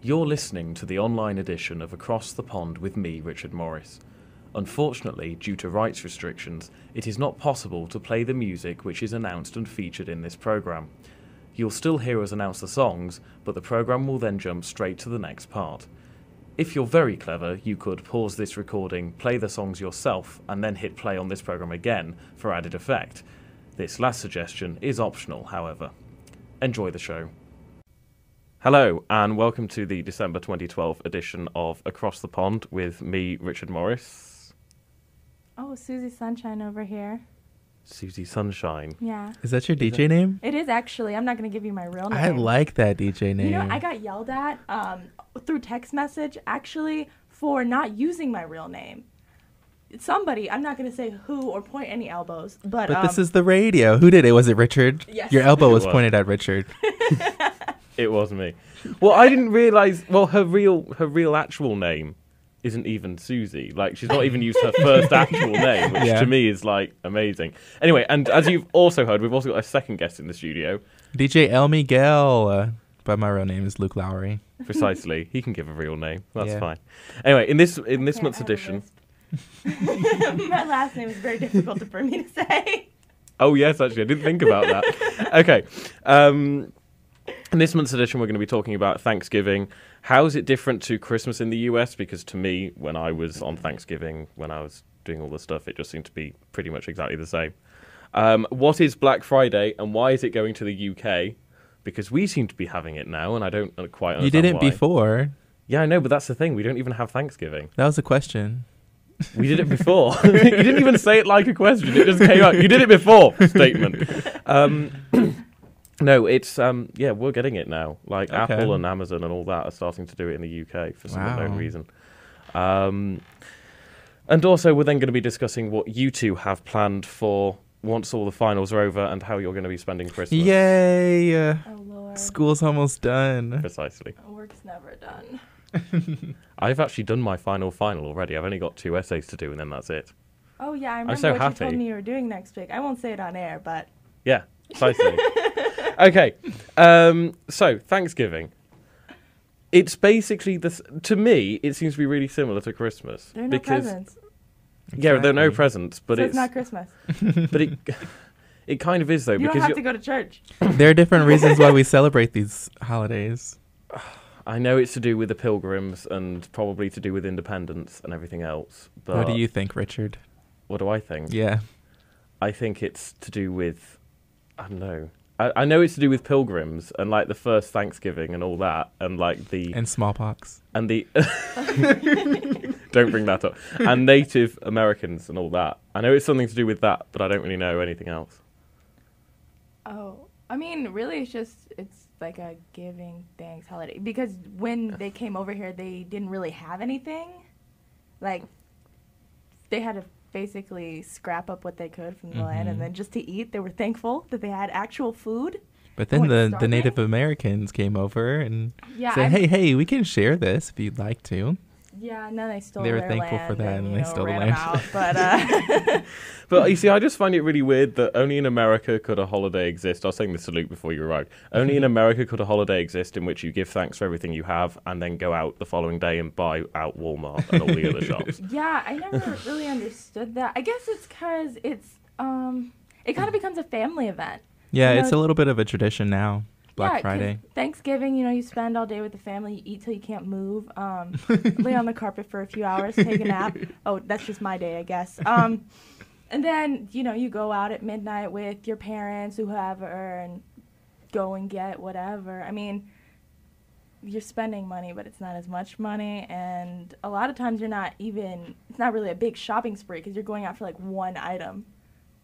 You're listening to the online edition of Across the Pond with me, Richard Morris. Unfortunately, due to rights restrictions, it is not possible to play the music which is announced and featured in this programme. You'll still hear us announce the songs, but the programme will then jump straight to the next part. If you're very clever, you could pause this recording, play the songs yourself, and then hit play on this programme again for added effect. This last suggestion is optional, however. Enjoy the show. Hello, and welcome to the December 2012 edition of Across the Pond with me, Richard Morris. Oh, Suzie Sunshine over here. Suzie Sunshine. Yeah. Is that your DJ name? It is actually. I'm not going to give you my real name. I like that DJ name. You know, I got yelled at through text message, actually, for not using my real name. Somebody, I'm not going to say who or point any elbows, but this is the radio. Who did it? Was it Richard? Yes. Your elbow was pointed at Richard. It was me. Well, I didn't realise. Well, her real actual name isn't even Suzie. Like, she's not even used her first actual name, which to me is like amazing. Anyway, and as you've also heard, we've also got a second guest in the studio. DJ El Miguel. But my real name is Luke Lowrey. Precisely. He can give a real name. That's fine. Anyway, in this month's edition. My last name is very difficult for me to say. Oh yes, actually, I didn't think about that. Okay. In this month's edition, we're going to be talking about Thanksgiving. How is it different to Christmas in the US? Because to me, when I was on Thanksgiving, when I was doing all this stuff, it just seemed to be pretty much exactly the same. What is Black Friday, and why is it going to the UK? Because we seem to be having it now, and I don't quite understand You didn't why. before. Yeah, I know, but that's the thing. We don't even have Thanksgiving. That was a question. We did it before. You didn't even say it like a question. It just came out. You did it before. Statement. No, it's we're getting it now. Like Okay. Apple and Amazon and all that are starting to do it in the UK for some unknown reason. And also, we're then going to be discussing what you two have planned for once all the finals are over and how you're going to be spending Christmas. Yay! Oh, Lord. School's almost done. Precisely. Work's never done. I've actually done my final already. I've only got 2 essays to do, and then that's it. Oh, yeah, I remember so what happy. you told me you were doing next week. I won't say it on air, but... Yeah, precisely. Okay, so Thanksgiving. It's basically to me, it seems to be really similar to Christmas. There are no presents. Yeah, there are no presents, but So it's not Christmas. But it kind of is though, You because don't have to go to church. There are different reasons why we celebrate these holidays. I know it's to do with the Pilgrims and probably to do with independence and everything else. But What do you think, Richard? What do I think? Yeah. I think it's to do with, I don't know. I know it's to do with pilgrims and like the first Thanksgiving and all that and like the And smallpox. and the don't bring that up, and Native Americans and all that. I know it's something to do with that, but I don't really know anything else. Oh, I mean, really, it's like a giving thanks holiday. Because when they came over here, they didn't really have anything. Like, they had to basically scrap up what they could from the land, and then just to eat, they were thankful that they had actual food. But then the starving? Native Americans came over and Yeah, said, hey, we can share this if you'd like to. Yeah, and then they stole They were their thankful land for that, and they stole the ran land. them out, but But you see, I just find it really weird that only in America could a holiday exist. I was saying this to Luke before you arrived. Only in America could a holiday exist in which you give thanks for everything you have and then go out the following day and buy out Walmart and all the other shops. yeah, I never really understood that. I guess it's because it kind of becomes a family event. Yeah, You it's know, a little bit of a tradition now. Black 'cause Friday. Thanksgiving, you spend all day with the family, you eat till you can't move, lay on the carpet for a few hours, take a nap. Oh, that's just my day, I guess. And then, you go out at midnight with your parents, whoever, and go and get whatever. I mean, you're spending money, but it's not as much money, and a lot of times it's not really a big shopping spree because you're going out for like one item.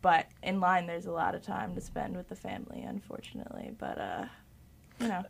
But in line, there's a lot of time to spend with the family, unfortunately. But,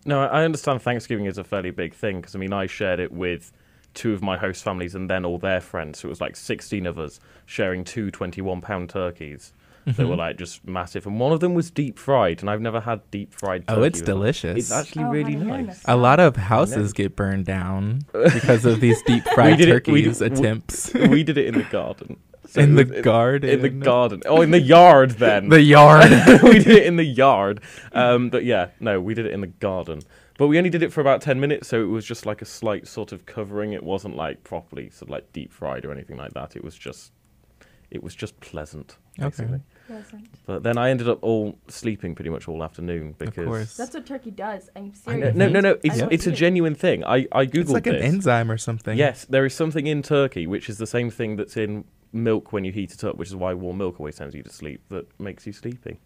No, I understand Thanksgiving is a fairly big thing because, I shared it with 2 of my host families and then all their friends. So it was like 16 of us sharing 2 21-pound turkeys. They were like just massive. And one of them was deep fried, and I've never had deep fried turkey. Oh, it's before. delicious. It's actually really nice. A lot of houses get burned down because of these deep fried turkeys attempts. We did it in the garden. So in the garden? In the garden. Oh, in the yard then. The yard. We did it in the yard. But yeah, no, we did it in the garden. But we only did it for about 10 minutes, so it was just like a slight sort of covering. It wasn't like properly sort of like deep fried or anything like that. It was just pleasant, basically. Okay. Pleasant. But then I ended up all sleeping pretty much all afternoon because... Of course. That's what turkey does. I'm I serious. know, no. I don't It's a eat it. genuine thing. I googled It's like an this. enzyme or something. Yes, there is something in turkey which is the same thing that's in milk when you heat it up, which is why warm milk always sends you to sleep, that makes you sleepy.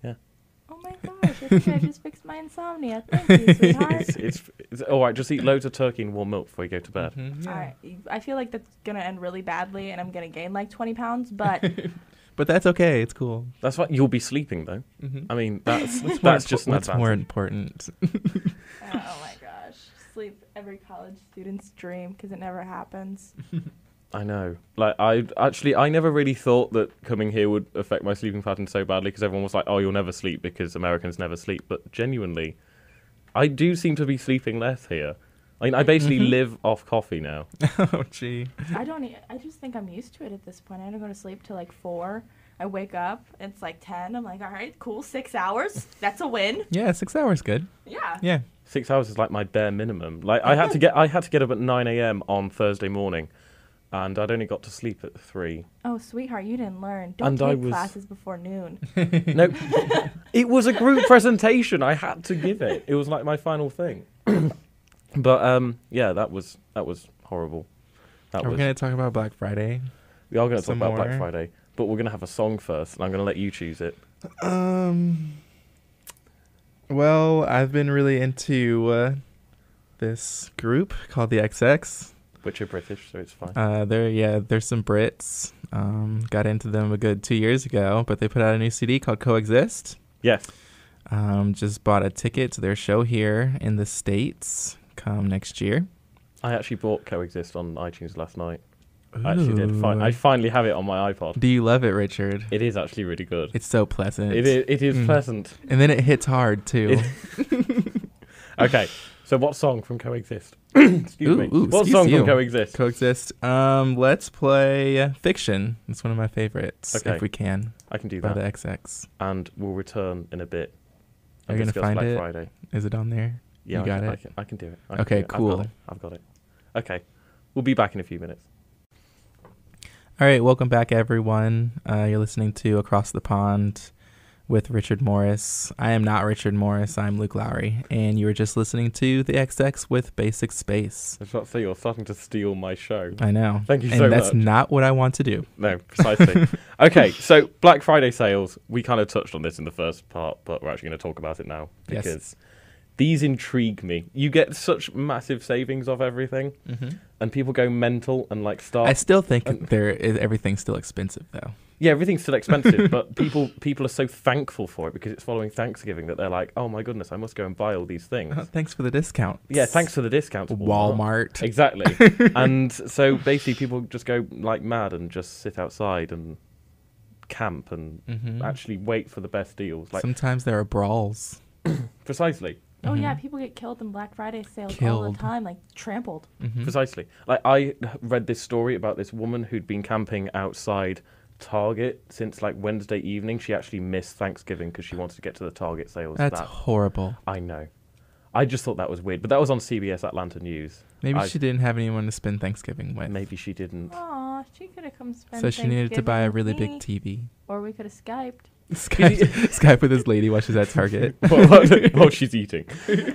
Yeah. Oh my gosh, I think I just fixed my insomnia. Thank you, sweetheart. It's all right. Just eat loads of turkey and warm milk before you go to bed. Yeah. All right. I feel like that's going to end really badly and I'm going to gain like 20 pounds, but But that's okay. It's cool. That's why you'll be sleeping though. Mm-hmm. I mean, that's just an what's advantage. more important. oh my gosh. Sleep, every college student's dream because it never happens. I know. Like, I never really thought that coming here would affect my sleeping pattern so badly because everyone was like, oh, you'll never sleep because Americans never sleep. But genuinely, I do seem to be sleeping less here. I mean, I basically live off coffee now. Oh, gee. I just think I'm used to it at this point. I don't go to sleep till like 4. I wake up, it's like 10. I'm like, all right, cool, 6 hours. That's a win. Yeah, 6 hours good. Yeah. Yeah. 6 hours is like my bare minimum. Like, I had to get up at 9 a.m. on Thursday morning, and I'd only got to sleep at 3. Oh, sweetheart, you didn't learn. Don't And take classes before noon. No, it was a group presentation. I had to give it. It was like my final thing. But yeah, that was horrible. Are we going to talk about Black Friday? We are going to talk some about Black more? Friday, but we're going to have a song first, and I'm going to let you choose it. Well, I've been really into this group called the XX. Which are British, so it's fine. There's some Brits. Got into them a good 2 years ago, but they put out a new CD called Coexist. Yes. Just bought a ticket to their show here in the States come next year. I actually bought Coexist on iTunes last night. I actually did. I finally have it on my iPod. Do you love it, Richard? It is actually really good. It's so pleasant. It is pleasant. And then it hits hard, too. Okay, so what song from Coexist? Excuse me. What excuse song you. from Coexist? Coexist. Let's play Fiction. It's one of my favorites, Okay. if we can, I can do by that. the XX. And we'll return in a bit. Are you going to discuss find Black it? Friday. Is it on there? Yeah, You got I it? can do it. Okay, cool. I've got it. Okay, we'll be back in a few minutes. All right, welcome back, everyone. You're listening to Across the Pond with Richard Morris. I am not Richard Morris. I'm Luke Lowrey. And you were just listening to the XX with Basic Space. I was about to say, you're starting to steal my show. I know. Thank you and so much. And that's not what I want to do. No, precisely. Okay, so Black Friday sales, we kind of touched on this in the first part, but we're actually going to talk about it now because these intrigue me. You get such massive savings off everything, and people go mental and like start... I still think everything's still expensive, though. Yeah, everything's still expensive, but people are so thankful for it because it's following Thanksgiving that they're like, oh my goodness, I must go and buy all these things. Thanks for the discount. Yeah, thanks for the discounts. Walmart. Exactly. And so basically people just go like mad and just sit outside and camp and actually wait for the best deals. Like sometimes there are brawls. Precisely. Oh, yeah, people get killed in Black Friday sales all Killed. the time, like trampled. Precisely. Like I read this story about this woman who'd been camping outside Target since like Wednesday evening. She actually missed Thanksgiving because she wanted to get to the Target sales. That's horrible. I know. I just thought that was weird, but that was on CBS Atlanta News. Maybe she didn't have anyone to spend Thanksgiving with. Maybe she didn't. Aw, she could have come spend So she needed to buy a really Thanksgiving big with me. TV. Or we could have Skyped. Skype with his lady while she's at Target. While she's eating.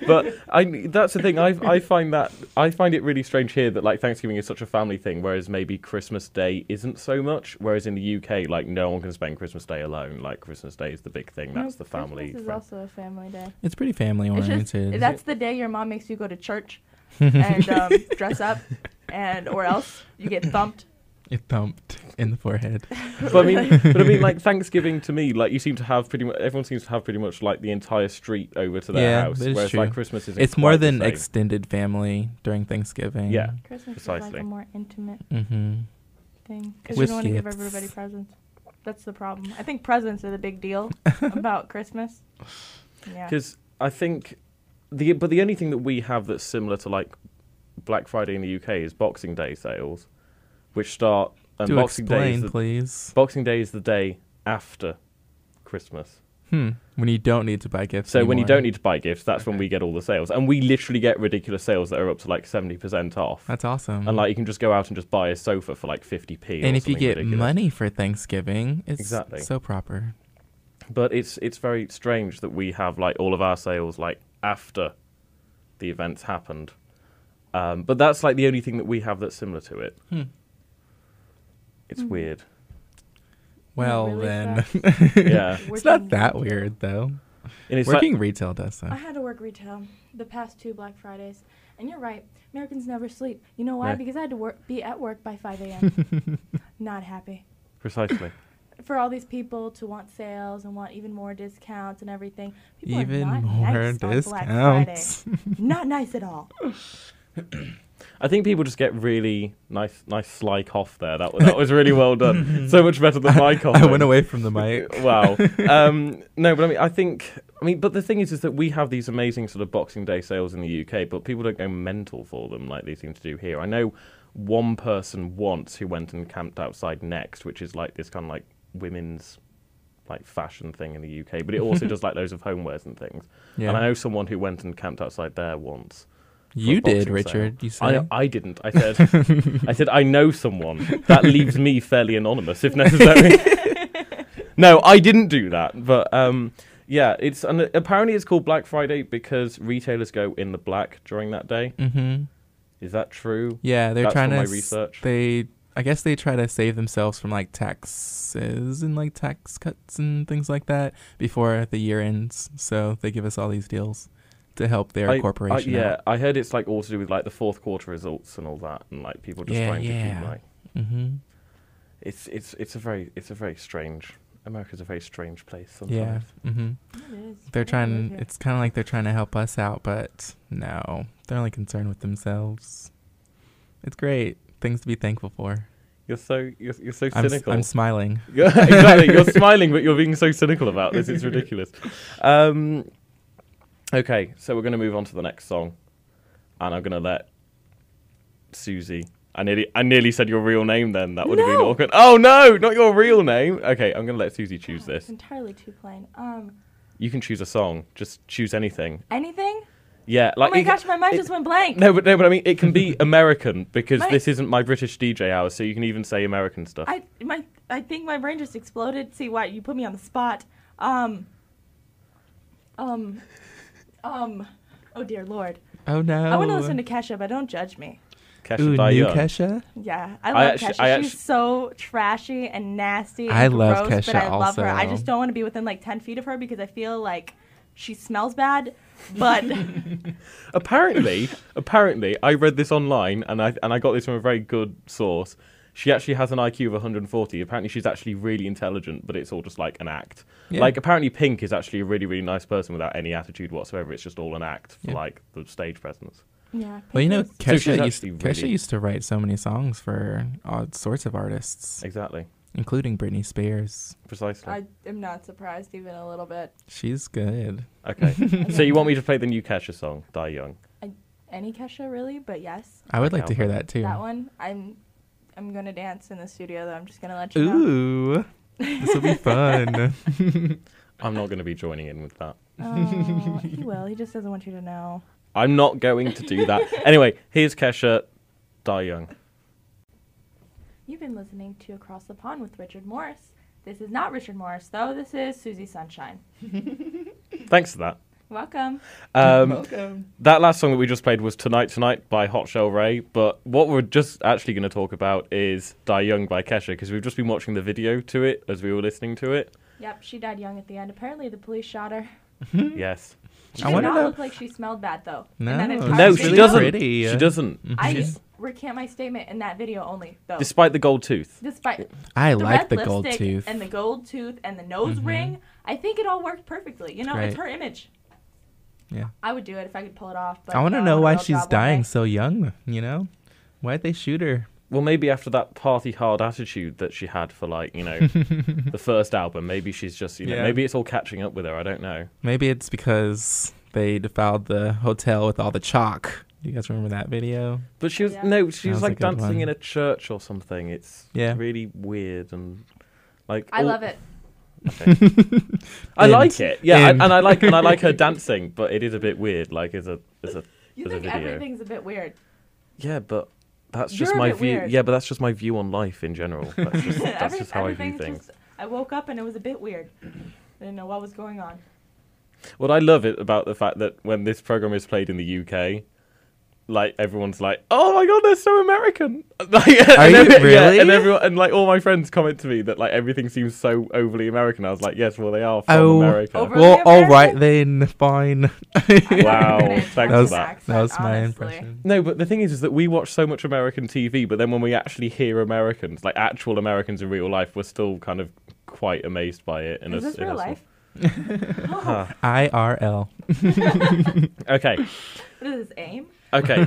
But that's the thing. I find it really strange here that like Thanksgiving is such a family thing, whereas maybe Christmas Day isn't so much. Whereas in the UK, like no one can spend Christmas Day alone. Like Christmas Day is the big thing. That's the family. Christmas is also a family day. It's pretty family It's oriented. just, that's the day your mom makes you go to church and dress up, or else you get thumped. It thumped in the forehead. But I mean, like Thanksgiving to me, like you seem to have everyone seems to have pretty much like the entire street over to their house, that is whereas true. like Christmas isn't. It's more quite the than same. extended family during Thanksgiving. Yeah, Christmas is precisely. like a more intimate thing because you With don't want to give gifts. everybody presents. That's the problem. I think presents are the big deal about Christmas. Yeah. Because I think the only thing that we have that's similar to like Black Friday in the UK is Boxing Day sales, which start. And Do Boxing Day explain, please. Boxing Day is the day after Christmas. When you don't need to buy gifts So anymore. when you don't need to buy gifts, that's when we get all the sales. And we literally get ridiculous sales that are up to like 70% off. That's awesome. And like you can just go out and just buy a sofa for like 50p. And or if you something get ridiculous. money for Thanksgiving, it's Exactly. so proper. But it's very strange that we have like all of our sales like after the events happened. But that's like the only thing that we have that's similar to it. It's weird. Well, really then. Yeah. It's not that weird, though. And it's Working like, retail does so. I had to work retail the past 2 Black Fridays. And you're right. Americans never sleep. You know why? Yeah. Because I had to be at work by 5 a.m. Not happy. precisely. For all these people to want sales and want even more discounts and everything. People Even are not more nice on Black Friday. discounts. Not nice at all. I think people just get really nice sly cough there. That was really well done. So much better than my cough. I went away from the mic. Wow. No, but I mean, but the thing is that we have these amazing sort of Boxing Day sales in the UK, but people don't go mental for them like they seem to do here. I know one person once who went and camped outside Next, which is like this kind of like women's like fashion thing in the UK, but it also does like loads of homewares and things. Yeah. And I know someone who went and camped outside there once. You did, Boxing Richard. sale. You said. I didn't. I said I know someone. That leaves me fairly anonymous if necessary. No, I didn't do that. But yeah, apparently it's called Black Friday because retailers go in the black during that day. Mm-hmm. Is that true? Yeah, they're That's trying from to. my research. I guess they try to save themselves from like taxes and like tax cuts and things like that before the year ends. So they give us all these deals to help their corporation yeah, out. I heard it's like all to do with like the fourth quarter results and all that, and like people just trying to keep like. Mm-hmm. It's a very strange. America's a very strange place Yeah. sometimes. Mm-hmm. It is. They're I live trying. here. It's kind of like they're trying to help us out, but no, they're only concerned with themselves. It's great things to be thankful for. You're so cynical. I'm smiling. Yeah, exactly. You're smiling, but you're being so cynical about this. It's ridiculous. Okay, so we're going to move on to the next song, and I'm going to let Suzie. I nearly said your real name. Then that would have been No! awkward. Oh no, not your real name. Okay, I'm going to let Suzie choose It's this. entirely too plain. You can choose a song. Just choose anything. Anything? Yeah, like Oh my you can- gosh, my mind just went blank. No, but I mean, it can be American because My- this isn't my British DJ hour, so you can even say American stuff. I think my brain just exploded. See why you put me on the spot. Oh dear Lord. Oh no. I want to listen to Kesha, but don't judge me. Kesha Ooh, Die new Young. Kesha. Yeah, I love actually- Kesha. She's so trashy and nasty and I love gross, but Kesha I love her. I also. just don't want to be within like 10 feet of her because I feel like she smells bad. But Apparently, I read this online, and I got this from a very good source. She actually has an IQ of 140. Apparently, she's actually really intelligent, but it's all just like an act. Yeah. Like, apparently, Pink is actually a really, really nice person without any attitude whatsoever. It's just all an act for Yeah. like the stage presence. yeah, Well, you know, Pink is- she's Kesha actually used to write so many songs for all sorts of artists, Exactly, including Britney Spears. precisely. I am not surprised even a little bit. She's good. Okay, so you want me to play the new Kesha song, Die Young? Any Kesha really, but yes, I would like Okay, to hear I'll that too. that one. I'm gonna dance in the studio though. I'm just gonna let you know. Ooh, this will be fun. I'm not going to be joining in with that. Oh, he will. He just doesn't want you to know. I'm not going to do that. Anyway, here's Kesha, Die Young. You've been listening to Across the Pond with Richard Morris. This is not Richard Morris, though. This is Suzie Sunshine. Thanks for that. Welcome. Welcome. That last song that we just played was Tonight Tonight by Hot Shell Ray, but what we're just actually going to talk about is Die Young by Kesha, because we've just been watching the video to it as we were listening to it. Yep, she died young at the end. Apparently, the police shot her. Yes. She I did wanna not know- look like she smelled bad, though. No, In that entire No, It's she video. doesn't. pretty. She doesn't. I She's- recant my statement in that video only, though. Despite the gold tooth. Despite I the like red the gold lipstick tooth. and the gold tooth and the nose ring, I think it all worked perfectly. You know, it's Right. her image. Yeah. I would do it if I could pull it off. But I want to no, know I'm a why real she's job one dying day. so young. You know, why'd they shoot her? Well, maybe after that party hard attitude that she had for, like, you know, the first album, maybe she's just, you know, Yeah. maybe it's all catching up with her. I don't know. Maybe it's because they defiled the hotel with all the chalk. Do you guys remember that video? But she was, Yeah. no, she That was was a like good dancing one. in a church or something. It's Yeah. really weird and, like. I love it. Okay. I like it. Yeah, and I like her dancing, but it is a bit weird. Like as a You as a think video. everything's a bit weird. Yeah, but that's You're just a my bit view. weird. Yeah, but that's just my view on life in general. That's just how I view Everything's things. just- I woke up and it was a bit weird. I didn't know what was going on. What I love it about the fact that when this program is played in the UK, like everyone's like, "Oh my god, they're so American!" Like, Are you really? Yeah, and everyone and like all my friends comment to me that like everything seems so overly American. I was like, "Yes, well they are from America." Overly Well, all American? right then, fine. Wow, thanks for That was my honestly. impression. No, but the thing is that we watch so much American TV, but then when we actually hear Americans, like actual Americans in real life, we're still kind of quite amazed by it. Is this real life? IRL. Okay. What is this, AIM? Okay,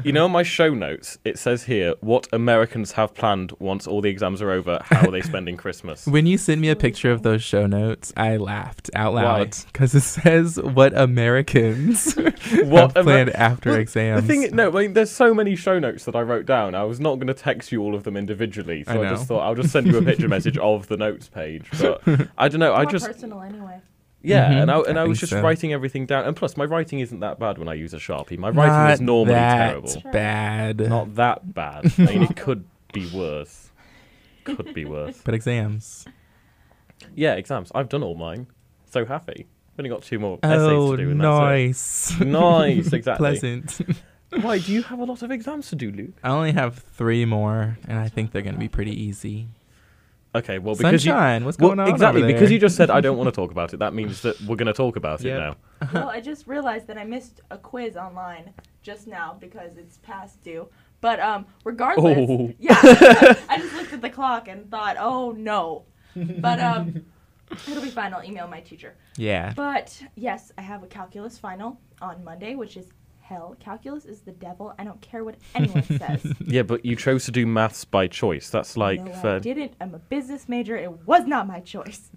you know, in my show notes, it says here what Americans have planned once all the exams are over. How are they spending Christmas? When you sent me a picture of those show notes, I laughed out Why? loud because it says what Americans What have planned after exams. The thing, no, I mean, there's so many show notes that I wrote down. I was not going to text you all of them individually, so I just thought I'll just send you a picture message of the notes page. But I don't know. More personal anyway. Yeah, Mhm, and I was think just so. writing everything down. And plus, my writing isn't that bad when I use a Sharpie. My writing is normally terrible. That's bad. Not that bad. I mean, it could be worse. Could be worse. But exams. Yeah, exams. I've done all mine. So happy. I've only got 2 more essays Oh, to do. And nice. That's it. Nice, exactly. Pleasant. Why, do you have a lot of exams to do, Luke? I only have 3 more, and I think they're going to be pretty easy. Okay, well, because Sunshine, what's going on exactly, over there? because you just said I don't want to talk about it, that means that we're going to talk about it now. Well, I just realized that I missed a quiz online just now because it's past due. But regardless, Oh. yeah, I just looked at the clock and thought, oh no. But it'll be fine. I'll email my teacher. Yeah. But yes, I have a calculus final on Monday, which is hell. Calculus is the devil. I don't care what anyone says. Yeah, but you chose to do maths by choice. That's like... No, I for... didn't. I'm a business major. It was not my choice.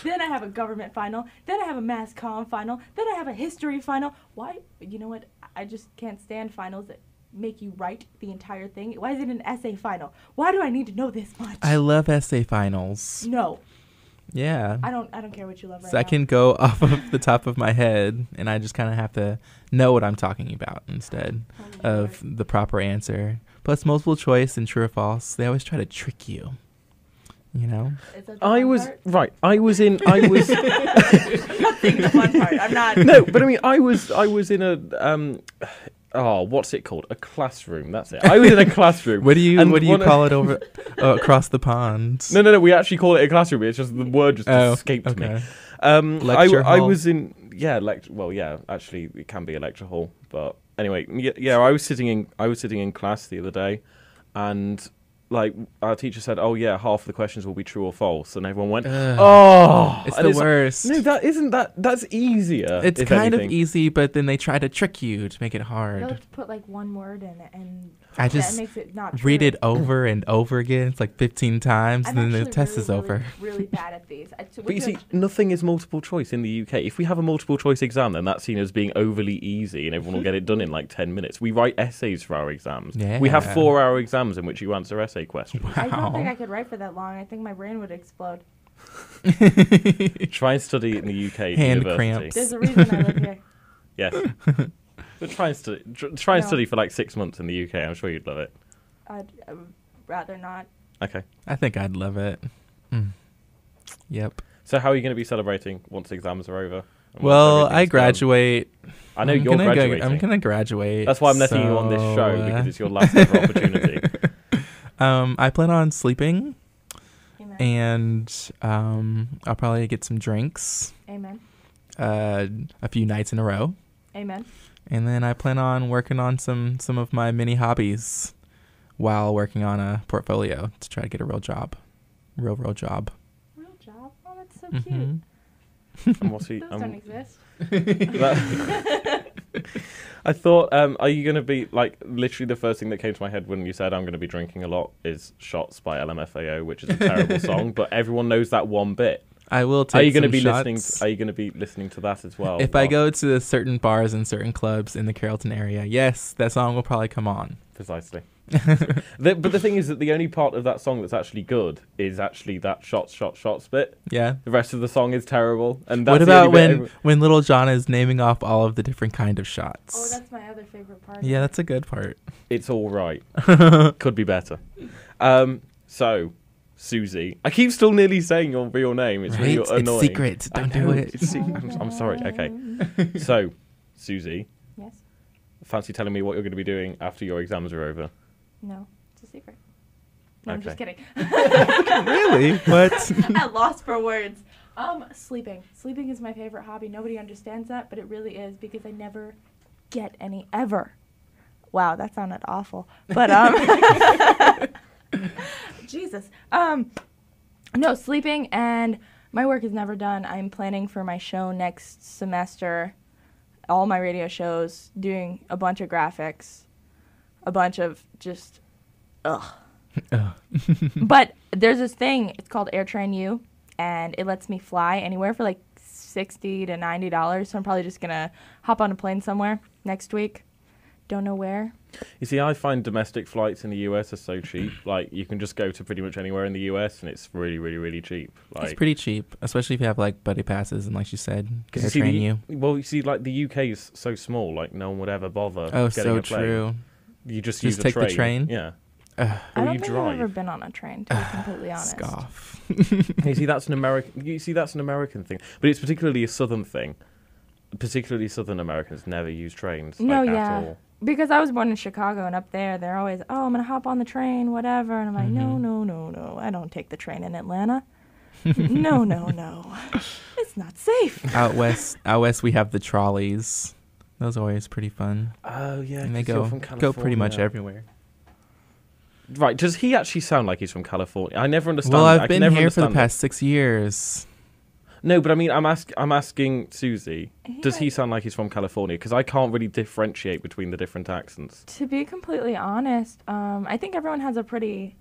Then I have a government final. Then I have a mass comm final. Then I have a history final. Why? You know what? I just can't stand finals that make you write the entire thing. Why is it an essay final? Why do I need to know this much? I love essay finals. No, Yeah. I don't care what you love right So I now. can go off of the top of my head, and I just kind of have to know what I'm talking about instead of the proper answer. Plus, multiple choice and true or false, they always try to trick you. You know? Is that the I fun was... part? Right, I was... I'm not thinking the fun part. I'm not. No, but I mean, I was in a... what's it called? A classroom. That's it. I was in a classroom. What do you and call it over across the pond? No. We actually call it a classroom. It's just the word just escaped me. Lecture I hall? was in actually it can be a lecture hall, but anyway, I was sitting in class the other day, and like our teacher said, "Oh yeah, half of the questions will be true or false," and everyone went, "Oh, It's and the worst. No, that's easier. It's if kind anything. of easy, but then they try to trick you to make it They'll hard. just put like one word in it, and I that just makes it not read true. it over and over again. It's like 15 times, I'm and then the actually test really, is over. Really, really bad at these. But you see, nothing is multiple choice in the UK. If we have a multiple choice exam, then that's seen as being overly easy and everyone will get it done in like 10 minutes. We write essays for our exams. We have Yeah. 4-hour exams in which you answer essay questions. I don't Wow. think I could write for that long. I think my brain would explode. Try and study in the UK Hand university. cramps. There's a reason I live here. Yes. But try and No. study for like 6 months in the UK. I'm sure you'd love it. I would rather not. Okay. I think I'd love it. Yep. So how are you going to be celebrating once exams are over? And Well, once I everything's done? graduate. I know I'm you're gonna go- graduating. I'm gonna graduate. That's why I'm letting you on this show, so, because it's your last ever opportunity. I plan on sleeping, Amen. and I'll probably get some drinks, Amen. a few nights in a row, Amen. and then I plan on working on some of my mini hobbies while working on a portfolio to try to get a real job. Real job. Real job. Oh, that's so Mhm. cute. And what's he? Those don't exist. I thought, are you going to be, like, literally the first thing that came to my head when you said I'm going to be drinking a lot is Shots by LMFAO, which is a terrible song, but everyone knows that one bit. I will take Are you going to some be shots. listening? Are you going to be listening to that as well? If I go to certain bars and certain clubs in the Carrollton area, yes, that song will probably come on. Precisely. But the thing is that the only part of that song that's actually good is actually that shots bit. Yeah. The rest of the song is terrible. And that's What the about only bit when Little John is naming off all of the different kind of shots? Oh, that's my other favorite part. Yeah, that's a good part. It's all right. Could be better. So, Suzie. I keep still nearly saying your real name. It's really Right? annoying. It's secret. Don't do it. I'm sorry. Okay. So, Suzie, Yes. fancy telling me what you're going to be doing after your exams are over? No, it's a secret. No, I'm just Okay. kidding. Really? What? At lost for words. Sleeping. Sleeping is my favorite hobby. Nobody understands that, but it really is because I never get any ever. Wow, that sounded awful. But Jesus. No, sleeping, and my work is never done. I'm planning for my show next semester. All my radio shows, doing a bunch of graphics, a bunch of just But there's this thing, it's called AirTrain U, and it lets me fly anywhere for like $60 to $90. So I'm probably just gonna hop on a plane somewhere next week. Don't know where. You see, I find domestic flights in the US are so cheap. Like, you can just go to pretty much anywhere in the US, and it's really, really, really cheap. Like, It's pretty cheap, especially if you have like buddy passes and like you said, because AirTrain U. Well, you see, like the UK is so small, like no one would ever bother. Oh, getting so a plane. true. You just Just use take a the train. train? Yeah. I Or don't you think I've ever drive. been on a train, to be completely honest. Scoff. You see, that's an American. You see, that's an American thing, but it's particularly a Southern thing. Particularly Southern Americans never use trains. No, like, yeah. At all. Because I was born in Chicago, and up there, they're always, oh, I'm going to hop on the train, whatever. And I'm like, no, I don't take the train in Atlanta. No. It's not safe. Out west, we have the trolleys. Those are always pretty fun. Oh yeah, And they 'cause you're go from pretty much California. everywhere. Right? Does he actually sound like he's from California? I never understand. Well, I I've can been never here for the understand past 6 years. No, but I mean, I'm asking Suzie. Does he Yeah. sound like he's from California? Because I can't really differentiate between the different accents. To be completely honest, I think everyone has a pretty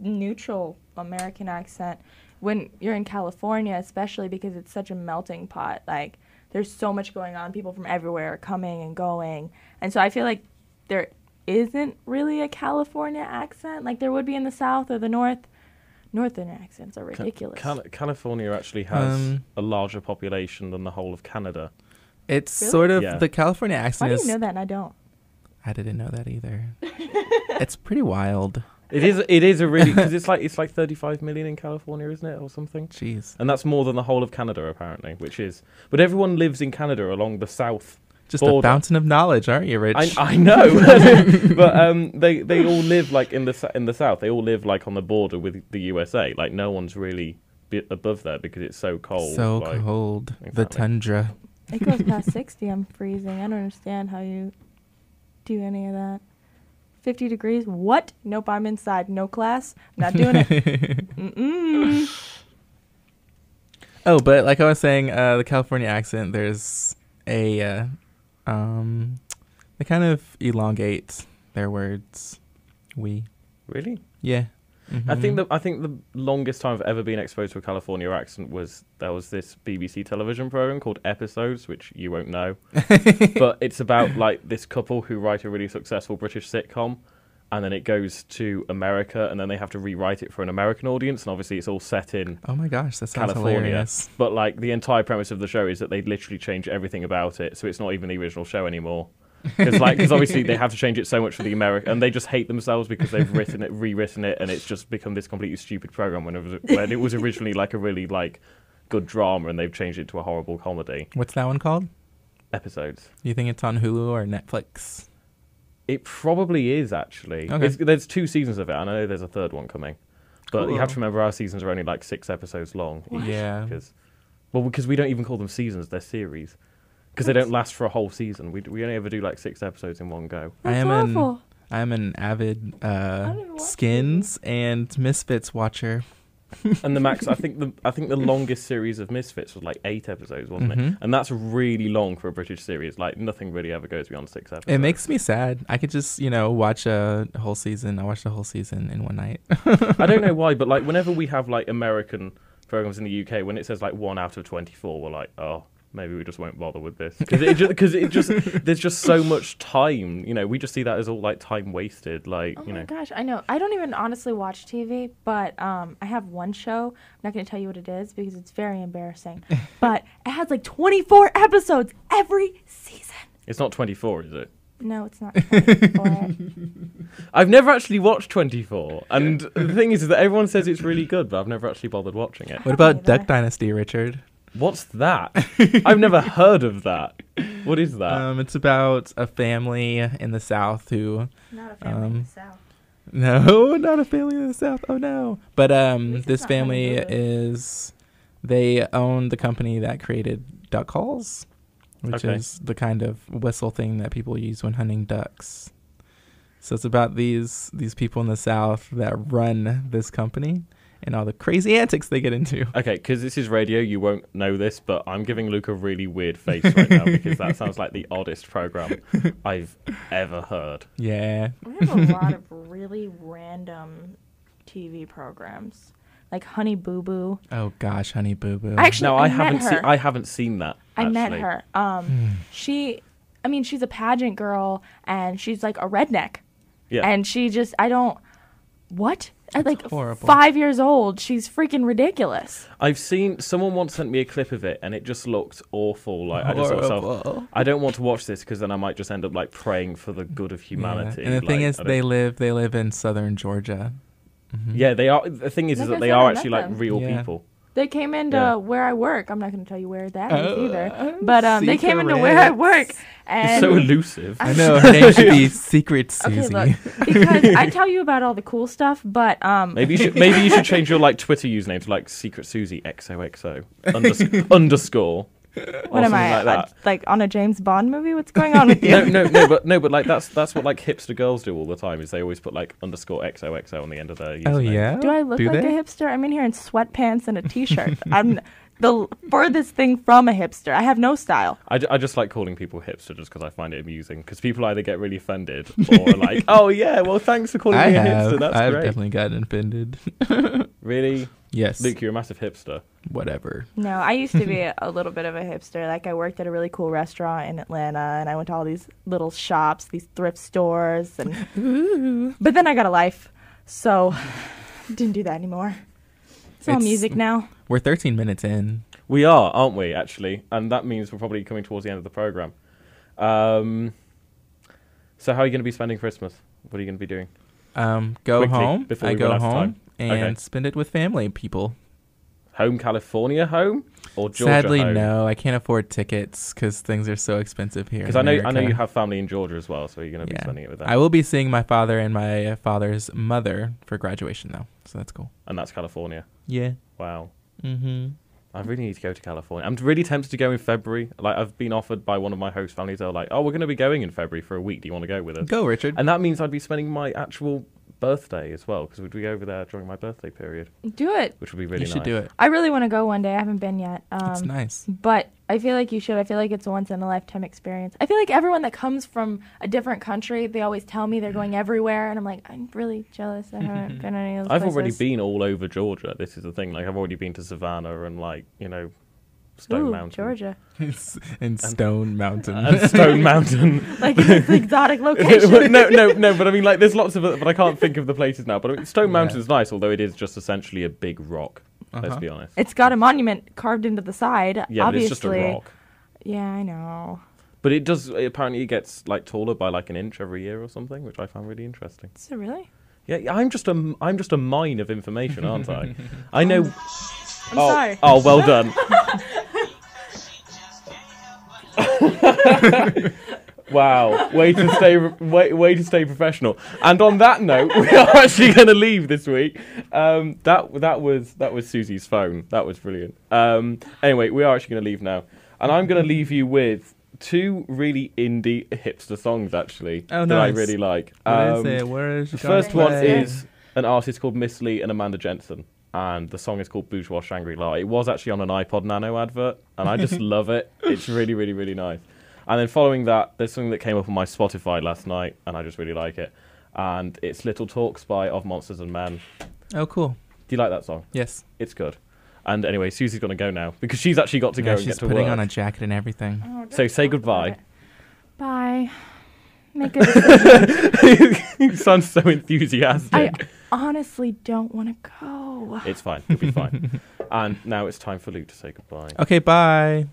neutral American accent when you're in California, especially because it's such a melting pot. Like, there's so much going on. People from everywhere are coming and going. And so I feel like there isn't really a California accent like there would be in the South or the North. Northern accents are ridiculous. California actually has a larger population than the whole of Canada. It's Really? sort of Yeah. the California Why accent do is. you know that and I don't? I didn't know that either. It's pretty wild. It is a really because it's like 35 million in California, isn't it, or something? Jeez, And that's more than the whole of Canada apparently, which is. But everyone lives in Canada along the south. just border. a fountain of knowledge, aren't you, Rich? I know, but they all live like in the south. They all live like on the border with the USA. Like no one's really above there because it's so cold. So like, cold. The Exactly. tundra. It goes past 60, I'm freezing. I don't understand how you do any of that. 50 degrees? What? Nope, I'm inside. No class. Not doing it. Mm-mm. Oh, but like I was saying, the California accent, there's a they kind of elongate their words. Really? Yeah. I think the longest time I've ever been exposed to a California accent was there was this BBC television program called Episodes, which you won't know, but it's about like this couple who write a really successful British sitcom, and then it goes to America, and then they have to rewrite it for an American audience, and obviously it's all set in Oh my gosh, that sounds California. hilarious. But like the entire premise of the show is that they literally change everything about it, so it's not even the original show anymore. Because obviously they have to change it so much for the American, and they just hate themselves because they've rewritten it, and it's just become this completely stupid program when it was originally like a really like good drama, and they've changed it to a horrible comedy. What's that one called? Episodes. You think it's on Hulu or Netflix? It probably is actually. Okay. There's 2 seasons of it. I know there's a third one coming, but you have to Cool. remember our seasons are only like 6 episodes long. What? Yeah. Because we don't even call them seasons; they're series. Because they don't last for a whole season. We only ever do like 6 episodes in one go. That's am awful. I'm an avid don't even watch Skins and Misfits watcher. And the max, I think the longest series of Misfits was like 8 episodes, wasn't it? Mhm. And that's really long for a British series. Like nothing really ever goes beyond 6 episodes. It makes me sad. I could just, watch a whole season. I watched the whole season in one night. I don't know why, but like whenever we have like American programs in the UK, when it says like 1 out of 24, we're like, oh, maybe we just won't bother with this because there's just so much time. You know, we just see that as all like time wasted. Like, Oh you know. my gosh, I know. I don't even honestly watch TV, but I have one show. I'm not going to tell you what it is because it's very embarrassing. But it has like 24 episodes every season. It's not 24, is it? No, it's not 24. I've never actually watched 24, and the thing is that everyone says it's really good, but I've never actually bothered watching it. What about neither. Duck Dynasty, Richard? What's that? I've never heard of that. What is that? It's about a family in the South who... Not a family in the South. No, not a family in the South. Oh, no. But least this it's not family Honey Boo Boo. is... They own the company that created duck calls, which Okay. is the kind of whistle thing that people use when hunting ducks. So it's about these people in the South that run this company and all the crazy antics they get into. Okay, because this is radio, you won't know this, but I'm giving Luke a really weird face right now because that sounds like the oddest program I've ever heard. Yeah. We have a lot of really random TV programs, like Honey Boo Boo. Oh gosh, Honey Boo Boo. Actually, No, I haven't met seen. her. I haven't seen that. I met actually. her. She's a pageant girl, and she's like a redneck. Yeah. And she just, what? At like horrible. 5 years old, she's freaking ridiculous. I've seen someone once sent me a clip of it, and it just looked awful. Like I just thought, Horrible. I don't want to watch this because then I might just end up like praying for the good of humanity. Yeah. And the thing Like, is, I they don't- live in southern Georgia. Yeah, they are. The thing is Like that I they said, are I met actually like them. real Yeah. people. They came into Yeah. where I work. I'm not going to tell you where that is Oh, either. But they came into where I work. And It's so elusive. I know her name should be Secret Suzie. Okay, look, because I tell you about all the cool stuff, but Maybe you should change your like Twitter username to like Secret Suzie XOXO underscore. what am I like that. like on a James Bond movie? What's going on with you? No, but like that's what like hipster girls do all the time. Is they always put like underscore XOXO on the end of their username. Oh yeah. Do I look like they? a hipster? I'm in here in sweatpants and a t-shirt. I'm the furthest thing from a hipster. I have no style. I just like calling people hipster just because I find it amusing. Because people either get really offended or are like, oh yeah, well thanks for calling me a hipster. That's I've great. definitely gotten offended. Really, Yes. Luke, you're a massive hipster. Whatever. No, I used to be a little bit of a hipster. Like I worked at a really cool restaurant in Atlanta, and I went to all these little shops, these thrift stores, and but then I got a life, so didn't do that anymore. It's all It's- music now. We're 13 minutes in. We are, aren't we? Actually, and that means we're probably coming towards the end of the program. So how are you going to be spending Christmas? What are you going to be doing? Go Quickly, home. before I we go run out of home time. and Okay. spend it with family people. Home California home or Georgia Sadly, home? no. I can't afford tickets because things are so expensive here. Because in I know America. you have family in Georgia as well, so you're going to be spending it with them. I will be seeing my father and my father's mother for graduation, though. So that's cool. And that's California. Yeah. Wow. Mm-hmm. I really need to go to California. I'm really tempted to go in February. Like I've been offered by one of my host families. They're like, "Oh, we're going to be going in February for a week. Do you want to go with us?" Go, Richard. And that means I'd be spending my actual birthday as well, because we'd be over there during my birthday period, Do it. which would be really You should nice. do it. I really want to go one day. I haven't been yet. It's nice. But I feel like you should. I feel like it's a once in a lifetime experience. I feel like everyone that comes from a different country, they always tell me they're going everywhere, and I'm like, I'm really jealous. I haven't been any of those I've places. already been all over Georgia. This is the thing. Like I've already been to Savannah and Stone Ooh, Mountain. Georgia. In Stone Mountain. And Stone Mountain. Like it's an exotic location. no, but I mean, like, there's lots of it, but I can't think of the places now. But I mean, Stone Yeah. Mountain's nice, although it is just essentially a big rock. Let's Uh-huh. be honest. It's got a monument carved into the side. Yeah, obviously. but it's just a rock. Yeah, I know. But it does. Apparently, it gets like taller by like an inch every year or something, which I found really interesting. Is it really? Yeah, I'm just a mine of information, aren't I? I know. I'm sorry. Oh, well done. Wow, way to stay professional. And on that note, we are actually going to leave this week. That was Susie's phone. That was brilliant. Anyway, we are actually going to leave now, and I'm going to leave you with two really indie hipster songs actually Oh, that I nice. really like. What is it? Where is The it first gonna one play? is an artist called Miss Lee and Amanda Jensen, and the song is called Bourgeois Shangri-La. It was actually on an iPod Nano advert, and I just love it. It's really, really, really nice. And then following that, there's something that came up on my Spotify last night, and I just really like it. And it's Little Talks by Of Monsters and Men. Oh, cool. Do you like that song? Yes. It's good. And anyway, Susie's going to go now because she's actually got to go and get she's to work. putting on a jacket and everything. Oh, So don't say talk about goodbye. it. Bye. Make a decision. You sound so enthusiastic. I honestly don't want to go. It's fine. You'll be fine. And now it's time for Luke to say goodbye. Okay, bye.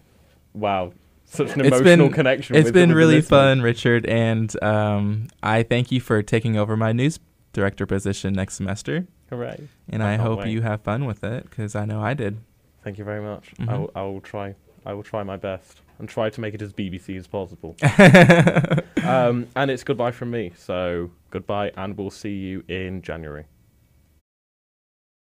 Wow. Such an It's emotional been- connection. It's with been the really listeners. fun, Richard, and I thank you for taking over my news director position next semester. Hooray. And I I can't hope wait. you have fun with it, because I know I did. Thank you very much. Mhm. I will try. I will try my best and try to make it as BBC as possible. And it's goodbye from me. So goodbye, and we'll see you in January.